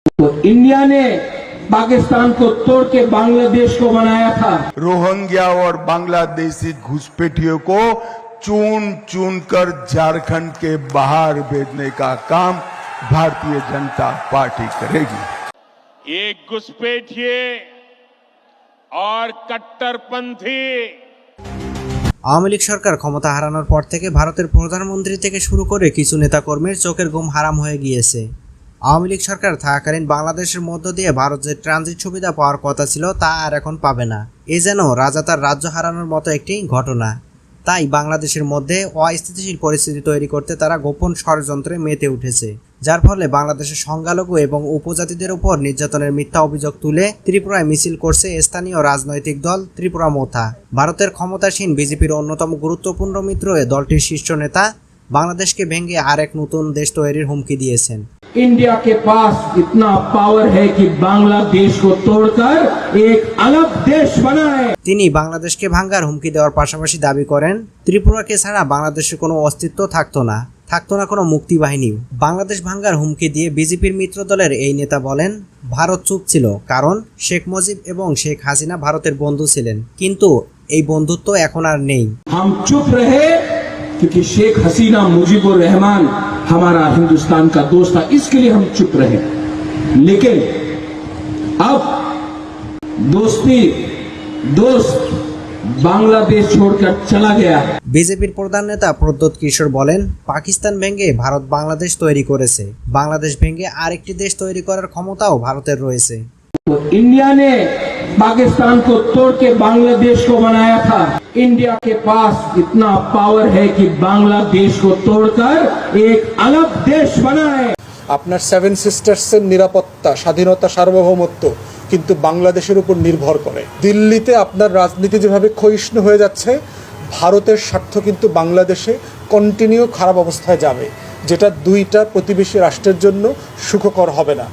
तो इंडिया ने पाकिस्तान को तोड़ के बांग्लादेश को बनाया था। रोहिंग्या और बांग्लादेशी घुसपैठियों को चुन चुन कर झारखंड के बाहर भेजने का काम भारतीय जनता पार्टी करेगी। एक घुसपैठिए और कट्टरपंथी আওয়ামী লীগ সরকার ক্ষমতা হারানোর পর থেকে ভারতের প্রধানমন্ত্রী থেকে শুরু করে কিছু নেতাকর্মীর চোখের ঘুম হারাম হয়ে গিয়েছে। আওয়ামী লীগ সরকার থাকাকালীন বাংলাদেশের মধ্য দিয়ে ভারত যে ট্রানজিট সুবিধা পাওয়ার কথা ছিল তা আর এখন পাবে না। এ যেন রাজা তার রাজ্য হারানোর মতো একটি ঘটনা। তাই বাংলাদেশের মধ্যে অস্থিতিশীল পরিস্থিতি তৈরি করতে তারা গোপন ষড়যন্ত্রে মেতে উঠেছে, যার ফলে বাংলাদেশের সংখ্যালঘু এবং উপজাতিদের উপর নির্যাতনের মিথ্যা অভিযোগ তুলে ত্রিপুরায় মিছিল করছে স্থানীয় রাজনৈতিক দল ত্রিপুরা মোথা। ভারতের ক্ষমতাসীন বিজেপির অন্যতম গুরুত্বপূর্ণ মিত্র এ দলটির শীর্ষ নেতা বাংলাদেশকে ভেঙে আরেক নতুন দেশ তৈরির হুমকি দিয়েছেন। इंडिया के पास इतना पावर है कि बांग्लादेश को तोड़कर एक अलग देश बनाए। তিনি বাংলাদেশকে ভাঙার হুমকি দেওয়ার পাশাপাশি দাবি করেন ত্রিপুরাকে ছাড়া বাংলাদেশের কোনো অস্তিত্ব থাকতো না কোনো মুক্তি বাহিনী। বাংলাদেশ ভাঙার হুমকি দিয়ে বিজেপির মিত্র দলের এই নেতা বলেন, ভারত চুপ ছিল কারণ শেখ মুজিব এবং শেখ হাসিনা ভারতের বন্ধু ছিলেন, কিন্তু এই বন্ধুত্ব এখন আর নেই। हम चुप रहे क्योंकि शेख हसीना मुजीबुर रहमान हमारा हिंदुस्तान का दोस्त था, इसके लिए हम चुप रहे। लेकिन अब दोस्त बांग्लादेश छोड़कर चला गया है। বিজেপির প্রধান নেতা প্রদ্যোৎ কিশোর বলেন, পাকিস্তান ভেঙে ভারত বাংলাদেশ তৈরি করেছে, বাংলাদেশ ভেঙে আরেকটি দেশ তৈরি করার ক্ষমতাও ভারতের রয়েছে। तो इंडिया ने पाकिस्तान को तोड़ के बांग्लादेश को बनाया था। इंडिया के पास इतना पावर है कि बांग्लादेश को तोड़कर एक अलग देश बनाए। আপনার সেভেন সিস্টার্সের নিরাপত্তা, স্বাধীনতা, সার্বভৌমত্ব কিন্তু বাংলাদেশের উপর নির্ভর করে। দিল্লিতে আপনার রাজনীতি যেভাবে ক্ষয়িষ্ণু হয়ে যাচ্ছে, ভারতের স্বার্থ কিন্তু বাংলাদেশে কন্টিনিউ খারাপ অবস্থায় যাবে, যেটা দুইটা প্রতিবেশী রাষ্ট্রের জন্য সুখকর হবে না।